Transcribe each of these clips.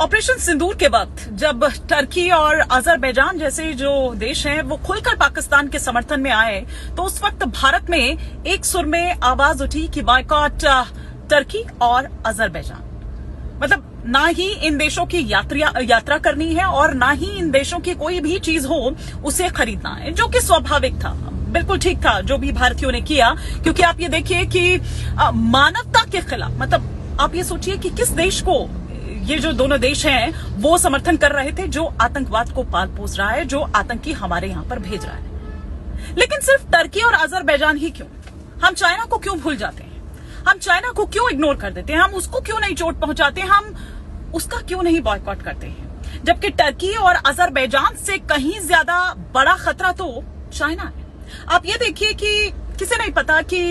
Operation सिंदूर के वक्त जब टर्की और अजरबैजान जैसे जो देश हैं वो खुलकर पाकिस्तान के समर्थन में आए, तो उस वक्त भारत में एक सुर में आवाज उठी कि बॉयकॉट टर्की और अजरबैजान। मतलब ना ही इन देशों की यात्रा करनी है और ना ही इन देशों की कोई भी चीज हो उसे खरीदना है, जो कि स्वाभाविक था, बिल्कुल ठीक था जो भी भारतीयों ने किया। क्योंकि आप ये देखिए कि मानवता के खिलाफ, मतलब आप ये सोचिए कि किस देश को ये जो दोनों देश हैं वो समर्थन कर रहे थे, जो आतंकवाद को पाल पोस रहा है, जो आतंकी हमारे यहां पर भेज रहा है। लेकिन सिर्फ टर्की और अजरबैजान ही क्यों? हम चाइना को क्यों भूल जाते हैं? हम चाइना को क्यों इग्नोर कर देते हैं? हम उसको क्यों नहीं चोट पहुंचाते? हम उसका क्यों नहीं बॉयकॉट करते हैं? जबकि टर्की और अजरबैजान से कहीं ज्यादा बड़ा खतरा तो चाइना है। आप ये देखिए कि किसे नहीं पता कि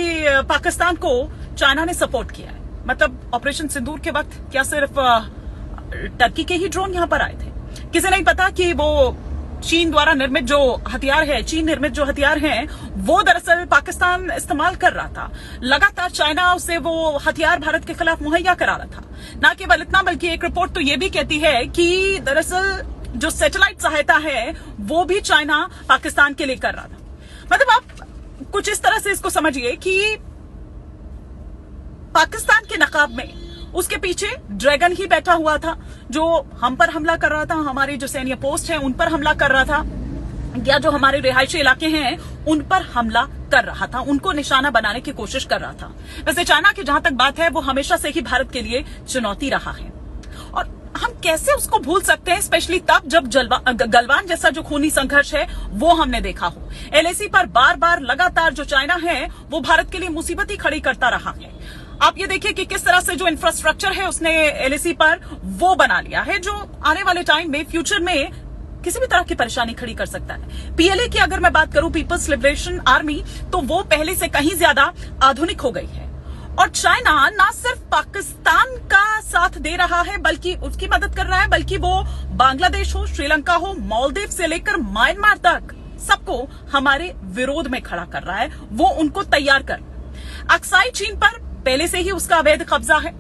पाकिस्तान को चाइना ने सपोर्ट किया है। मतलब ऑपरेशन सिंदूर के वक्त क्या सिर्फ टर्की के ही ड्रोन यहां पर आए थे? किसे नहीं पता कि वो चीन द्वारा निर्मित जो हथियार है, चीन निर्मित जो हथियार हैं, वो दरअसल पाकिस्तान इस्तेमाल कर रहा था। लगातार चाइना उसे वो हथियार भारत के खिलाफ मुहैया करा रहा था। ना केवल इतना, बल्कि एक रिपोर्ट तो ये भी कहती है कि दरअसल जो सैटेलाइट सहायता है वो भी चाइना पाकिस्तान के लिए कर रहा था। मतलब आप कुछ इस तरह से इसको समझिए कि पाकिस्तान के नकाब में उसके पीछे ड्रैगन ही बैठा हुआ था, जो हम पर हमला कर रहा था, हमारी जो सैन्य पोस्ट है उन पर हमला कर रहा था, या जो हमारे रिहायशी इलाके हैं उन पर हमला कर रहा था, उनको निशाना बनाने की कोशिश कर रहा था। वैसे चाइना की जहां तक बात है, वो हमेशा से ही भारत के लिए चुनौती रहा है, और हम कैसे उसको भूल सकते हैं, स्पेशली तब जब गलवान जैसा जो खूनी संघर्ष है वो हमने देखा हो। एलएसी पर बार बार लगातार जो चाइना है वो भारत के लिए मुसीबत ही खड़ी करता रहा है। आप ये देखिए कि किस तरह से जो इंफ्रास्ट्रक्चर है उसने एलएसी पर वो बना लिया है, जो आने वाले टाइम में, फ्यूचर में किसी भी तरह की परेशानी खड़ी कर सकता है। पीएलए की अगर मैं बात करूं, पीपल्स लिबरेशन आर्मी, तो वो पहले से कहीं ज्यादा आधुनिक हो गई है। और चाइना ना सिर्फ पाकिस्तान का साथ दे रहा है, बल्कि उसकी मदद कर रहा है, बल्कि वो बांग्लादेश हो, श्रीलंका हो, मालदीव से लेकर म्यांमार तक सबको हमारे विरोध में खड़ा कर रहा है। वो उनको तैयार कर, अक्साई चीन पर पहले से ही उसका अवैध कब्जा है।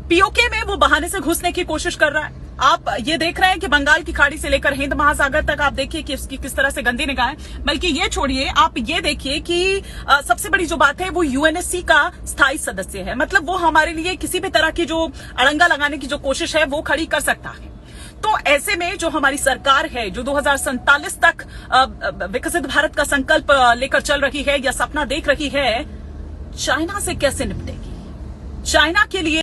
पीओके में वो बहाने से घुसने की कोशिश कर रहा है। आप ये देख रहे हैं कि बंगाल की खाड़ी से लेकर हिंद महासागर तक आप देखिए कि उसकी किस तरह से गंदी निगाहें। बल्कि ये छोड़िए, आप ये देखिए कि सबसे बड़ी जो बात है वो यूएनएससी का स्थायी सदस्य है। मतलब वो हमारे लिए किसी भी तरह की जो अड़ंगा लगाने की जो कोशिश है वो खड़ी कर सकता है। तो ऐसे में जो हमारी सरकार है, जो 2047 तक विकसित भारत का संकल्प लेकर चल रही है या सपना देख रही है, चाइना से कैसे निपटेगी? चाइना के लिए